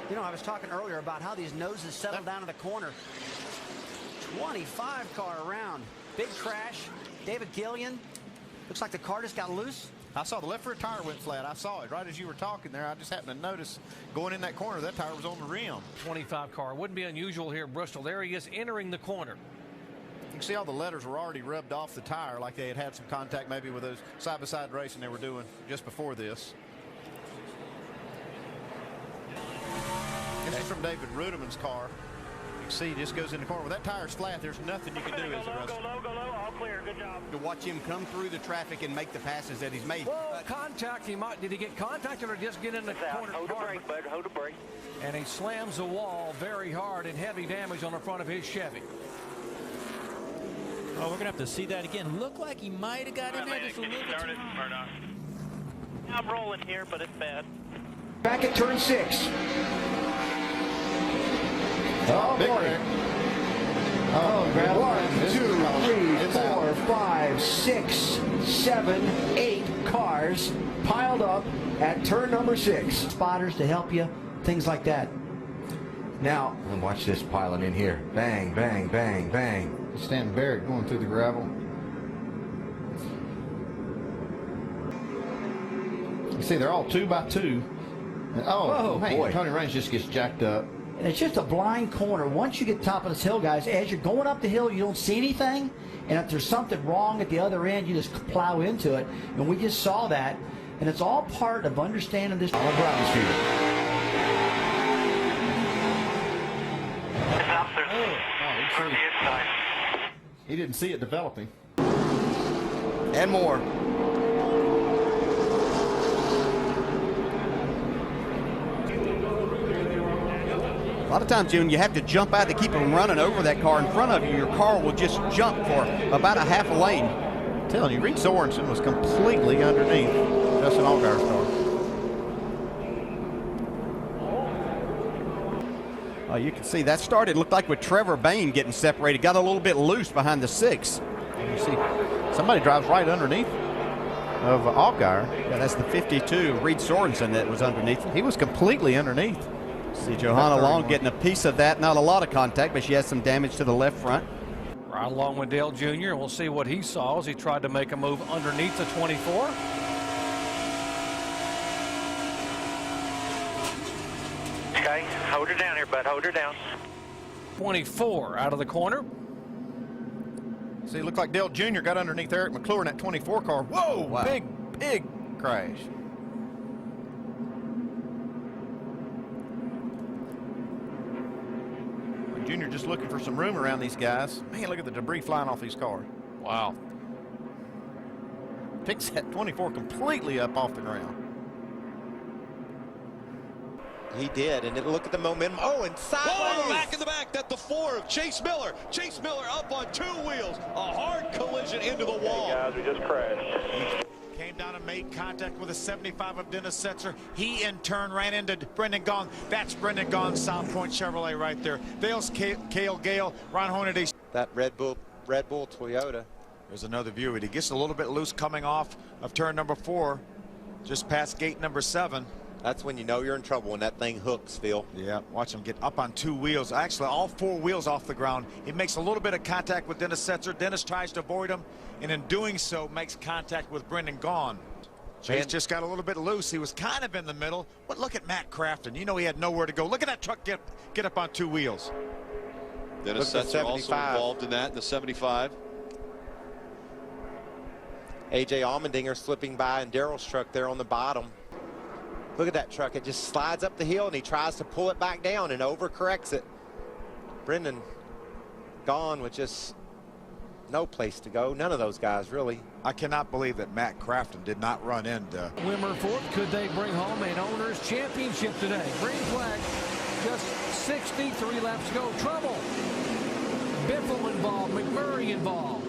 You know, I was talking earlier about how these noses settle down in the corner. 25 car around. Big crash. David Gillian. Looks like the car just got loose. I saw the left rear tire went flat. I saw it right as you were talking there. I just happened to notice going in that corner, that tire was on the rim. 25 car. Wouldn't be unusual here in Bristol. There he is entering the corner. You can see all the letters were already rubbed off the tire, like they had some contact maybe with those side-by-side racing they were doing just before this. This is from David Rudimann's car. You can see he just goes in the corner. When that tire's flat, there's nothing you can do as a wrestler. Go low, all clear, good job. To watch him come through the traffic and make the passes that he's made. Whoa, contact. Did he get contacted or just get in the corner? Hold the brake, bud, hold the brake. And he slams the wall very hard and heavy damage on the front of his Chevy. Oh, we're going to have to see that again. Looked like he might have got in there just a little bit too high. I'm rolling here, but it's bad. Back at turn 6. Oh, boy. Oh, grab 1, 2, 3, 4, 5, 6, 7, 8 cars piled up at turn number 6. Spotters to help you, things like that. Now, watch this piling in here. Bang, bang, bang, bang. Stan Barrett going through the gravel. You see, they're all 2 by 2. And, oh, man, boy. Tony Raines just gets jacked up. And it's just a blind corner. Once you get top of this hill, guys, as you're going up the hill, you don't see anything. And if there's something wrong at the other end, you just plow into it. And we just saw that. And it's all part of understanding this. All Brown Street. He didn't see it developing. And more. A lot of times, June, you have to jump out to keep them running over that car in front of you. Your car will just jump for about a half a lane. I'm telling you, Reed Sorensen was completely underneath Justin Allgaier's car. Oh, you can see that started, looked like with Trevor Bayne getting separated. Got a little bit loose behind the 6. You see, somebody drives right underneath of Allgaier. Yeah, that's the 52, Reed Sorensen, that was underneath. He was completely underneath. See Johanna Long getting a piece of that. Not a lot of contact, but she has some damage to the left front. Right along with Dale Jr. We'll see what he saw as he tried to make a move underneath the 24. Okay, hold her down here, bud, hold her down. 24 out of the corner. See, it looked like Dale Jr. got underneath Eric McClure in that 24 car. Whoa, wow. Big crash. Jr. just looking for some room around these guys. Man, look at the debris flying off his car. Wow. Picks that 24 completely up off the ground. He did, and look at the momentum. Oh, and sideways. Back in the back, that the 4 of Chase Miller. Chase Miller up on 2 wheels. A hard collision into the wall. Hey guys, we just crashed. Came down and made contact with a 75 of Dennis Setzer. He in turn ran into Brendan Gaughan. That's Brendan Gaughan's South Point Chevrolet right there. Vale's Cale Gale, Ron Hornaday. That Red Bull Toyota. There's another view. He gets a little bit loose coming off of turn number 4, just past gate number 7. That's when you know you're in trouble, when that thing hooks, Phil. Yeah, watch him get up on 2 wheels. Actually, all 4 wheels off the ground. He makes a little bit of contact with Dennis Setzer. Dennis tries to avoid him, and in doing so, makes contact with Brendan Gaughan. Chase just got a little bit loose. He was kind of in the middle, but look at Matt Crafton. You know he had nowhere to go. Look at that truck get up on 2 wheels. Dennis Setzer also involved in that, the 75. A.J. Allmendinger slipping by, and Darrell's truck there on the bottom. Look at that truck. It just slides up the hill, and he tries to pull it back down and overcorrects it. Brendan Gaughan with just no place to go. None of those guys, really. I cannot believe that Matt Crafton did not run into. Wimmer fourth. Could they bring home an owner's championship today? Green flag. Just 63 laps to go. Trouble. Biffle involved. McMurray involved.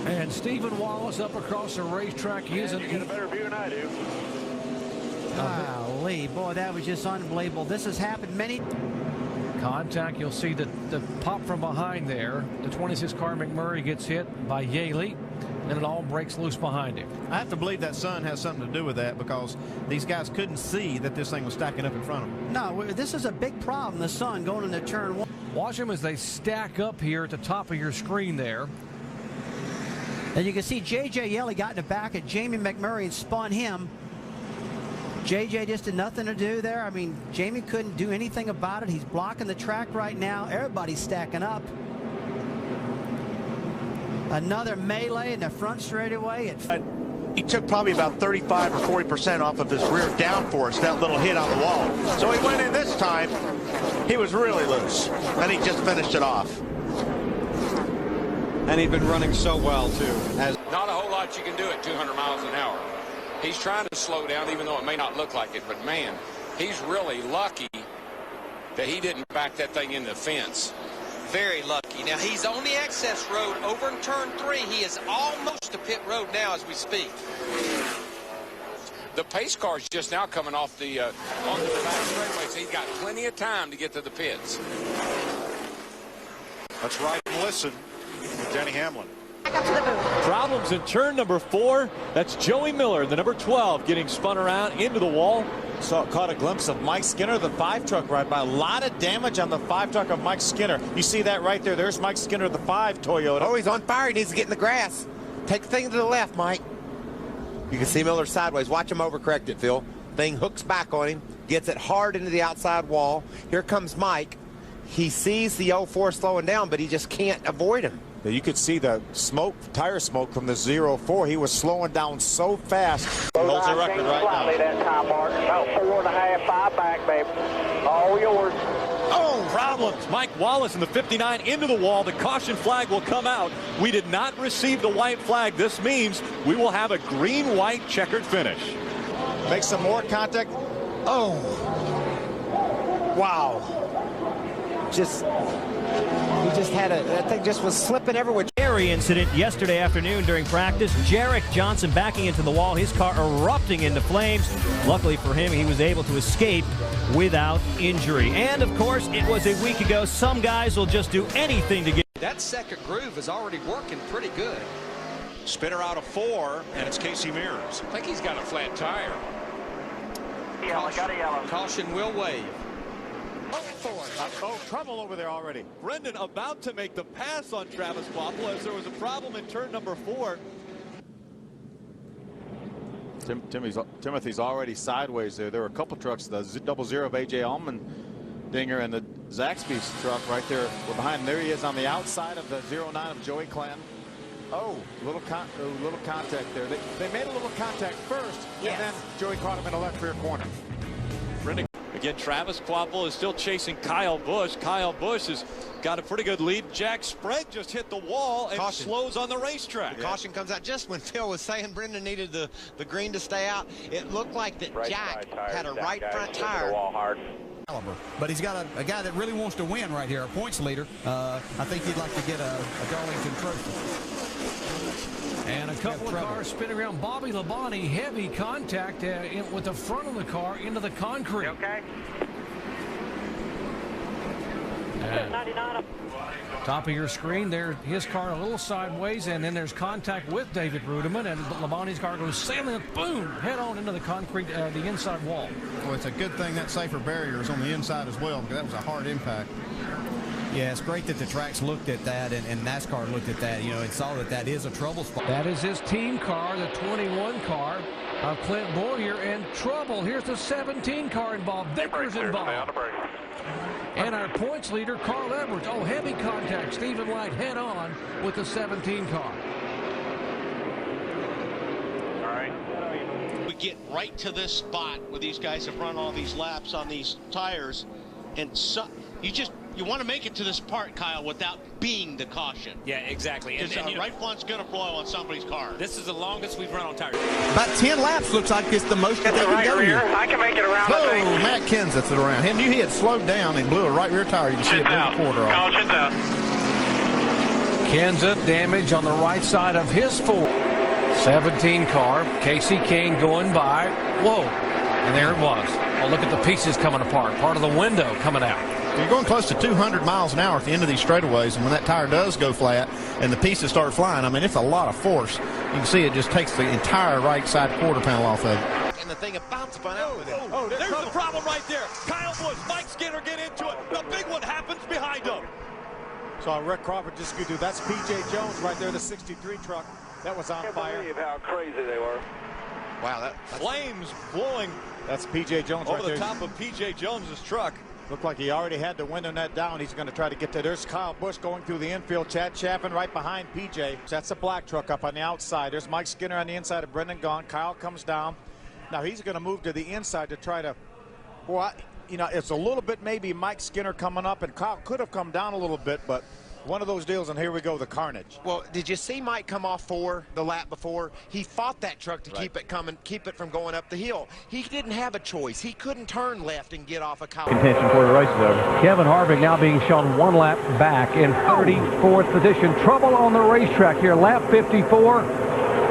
And Stephen Wallace up across the racetrack. He isn't. You get a better view than I do. Golly, boy, that was just unbelievable. This has happened many. Contact. You'll see the pop from behind there. The 26 car McMurray gets hit by Yaley. and it all breaks loose behind him. I have to believe that sun has something to do with that, because these guys couldn't see that this thing was stacking up in front of them. No, this is a big problem, the sun going into turn one. Watch them as they stack up here at the top of your screen there. And you can see J.J. Yelly got in the back of Jamie McMurray and spun him. J.J. just had nothing to do there. I mean, Jamie couldn't do anything about it. He's blocking the track right now. Everybody's stacking up. Another melee in the front straightaway. He took probably about 35 or 40% off of his rear downforce, that little hit on the wall. So he went in this time. He was really loose, and he just finished it off. And he'd been running so well, too. Not a whole lot you can do at 200 miles an hour. He's trying to slow down, even though it may not look like it. But, man, he's really lucky that he didn't back that thing into the fence. Very lucky. Now, he's on the access road over in turn 3. He is almost to pit road now as we speak. The pace car's just now coming off the onto the back straightaway, so he's got plenty of time to get to the pits. Let's ride and listen with Denny Hamlin. Problems in turn number 4. That's Joey Miller, the number 12, getting spun around into the wall. Caught a glimpse of Mike Skinner, the 5 truck right by. A lot of damage on the 5 truck of Mike Skinner. You see that right there. There's Mike Skinner, the 5 Toyota. Oh, he's on fire. He needs to get in the grass. Take the thing to the left, Mike. You can see Miller sideways. Watch him overcorrect it, Phil. Thing hooks back on him, gets it hard into the outside wall. Here comes Mike. He sees the 04 slowing down, but he just can't avoid him. You could see the smoke, tire smoke from the 04. He was slowing down so fast. Holds the record right now. That time, Mark. About 4.5, 5 back, baby. All yours. Oh, problems. Mike Wallace in the 59 into the wall. The caution flag will come out. We did not receive the white flag. This means we will have a green-white checkered finish. Make some more contact. Oh. Wow. He just had that thing just was slipping everywhere. Scary incident yesterday afternoon during practice. Jarek Johnson backing into the wall, his car erupting into flames. Luckily for him, he was able to escape without injury. And of course, it was a week ago. Some guys will just do anything to get. That second groove is already working pretty good. Spinner out of 4, and it's Casey Mears. I think he's got a flat tire. Yellow, got a yellow. Caution will wave. Trouble over there already. Brendan about to make the pass on Travis Quapple as there was a problem in turn number 4. Timothy's already sideways there. There were a couple trucks, the 00 of A.J. Allmendinger and the Zaxby's truck right there. We're behind him. There he is on the outside of the 09 of Joey Clanton. Oh, little contact there. They made a little contact first, yes. And then Joey caught him in the left rear corner. Brendan. Again, Travis Quapple is still chasing Kyle Busch. Kyle Busch has got a pretty good lead. Jack Sprague just hit the wall and slows on the racetrack. The caution comes out just when Phil was saying Brendan needed the green to stay out. It looked like that Jack had a right front tire. But he's got a guy that really wants to win right here, a points leader. I think he'd like to get a Darlington trophy. And a couple of cars spinning around. Bobby Labonte, heavy contact with the front of the car into the concrete. Okay. Top of your screen there, his car a little sideways, and then there's contact with David Rudiman, and Labonte's car goes sailing, boom, head on into the concrete, the inside wall. Well, it's a good thing that safer barrier is on the inside as well, because that was a hard impact. Yeah, it's great that the tracks looked at that and NASCAR looked at that, you know, and saw that is a trouble spot. That is his team car, the 21 car of Clint Boyer, and trouble. Here's the 17 car involved. Vickers involved. And our points leader, Carl Edwards. Oh, heavy contact. Stephen White head on with the 17 car. All right. We get right to this spot where these guys have run all these laps on these tires, and so you want to make it to this part, Kyle, without being the caution. Yeah, exactly. Because the right front's going to blow on somebody's car. This is the longest we've run on tires. About 10 laps looks like it's the most that they can go here. I can make it around. Oh, Matt Kenseth's it around. He knew he had slowed down and blew a right rear tire. You can see it blew the quarter off. Caution's out. Kenseth damage on the right side of his 17 car. Casey Kane going by. Whoa. And there it was. Oh, look at the pieces coming apart. Part of the window coming out. You're going close to 200 miles an hour at the end of these straightaways, and when that tire does go flat and the pieces start flying, I mean, it's a lot of force. You can see it just takes the entire right side quarter panel off of it. And the thing about spun out with it. Oh, there's the problem right there. Kyle Busch, Mike Skinner get into it. The big one happens behind him. So Rick Crawford just could do. That's P.J. Jones right there, the 63 truck. That was on fire. I can't believe how crazy they were. Wow, that's flames blowing. That's P.J. Jones over right there. the top of P.J. Jones's truck. Looked like he already had the window net down. He's going to try to get to. There's Kyle Busch going through the infield. Chad Chaffin right behind P.J. That's the black truck up on the outside. There's Mike Skinner on the inside of Brendan Gaughan. Kyle comes down. Now he's going to move to the inside to try to. Well, you know, it's a little bit maybe Mike Skinner coming up, and Kyle could have come down a little bit, but one of those deals, and here we go, the carnage. Well, did you see Mike come off the lap before? He fought that truck to keep it from going up the hill. He didn't have a choice. He couldn't turn left and get off a Kyle. Contention for the race is over. Kevin Harvick now being shown 1 lap back in 34th position. Trouble on the racetrack here. Lap 54.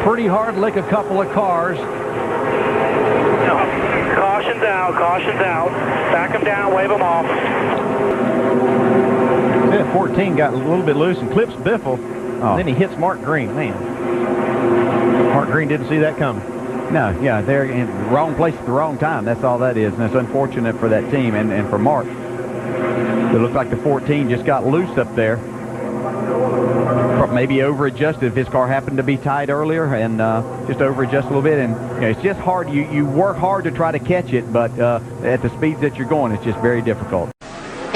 Pretty hard lick a couple of cars. Caution's out, caution's out. Back them down, wave them off. 14 got a little bit loose and clips Biffle. Oh. Then he hits Mark Green. Man, Mark Green didn't see that coming. No, yeah, they're in the wrong place at the wrong time. That's all that is, and it's unfortunate for that team and for Mark. It looked like the 14 just got loose up there. Maybe over-adjusted if his car happened to be tight earlier, and just over-adjust a little bit. And you know, it's just hard. You work hard to try to catch it, but at the speeds that you're going, it's just very difficult.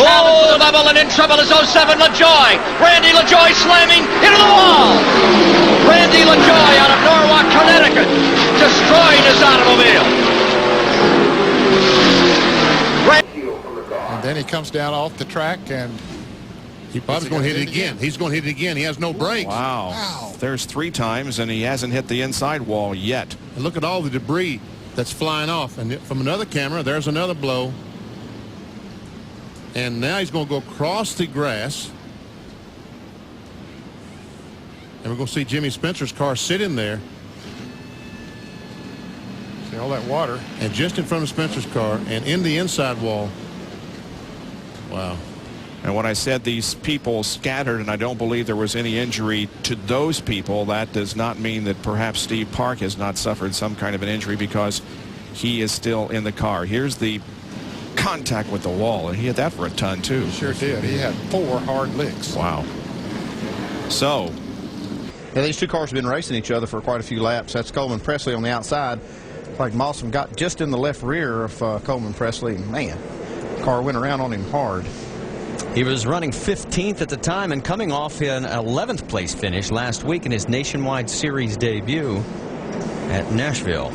Oh, the bubble, and in trouble is 07 LaJoy. Randy LaJoy slamming into the wall. Randy LaJoy out of Norwalk, Connecticut, destroying his automobile. And then he comes down off the track, and he probably going to hit it again. He's going to hit it again. He has no brakes. Wow. There's 3 times, and he hasn't hit the inside wall yet. And look at all the debris that's flying off. And from another camera, there's another blow. And now he's going to go across the grass. And we're going to see Jimmy Spencer's car sit in there. See all that water. And just in front of Spencer's car and in the inside wall. Wow. And when I said these people scattered, and I don't believe there was any injury to those people, that does not mean that perhaps Steve Park has not suffered some kind of an injury, because he is still in the car. Here's the contact with the wall, and he hit that for a ton too. Sure did. He had 4 hard licks. Wow. So yeah, these two cars have been racing each other for quite a few laps. That's Coleman Presley on the outside. Like Mawson got just in the left rear of Coleman Presley. Man, the car went around on him hard. He was running 15th at the time and coming off an 11th place finish last week in his Nationwide Series debut at Nashville.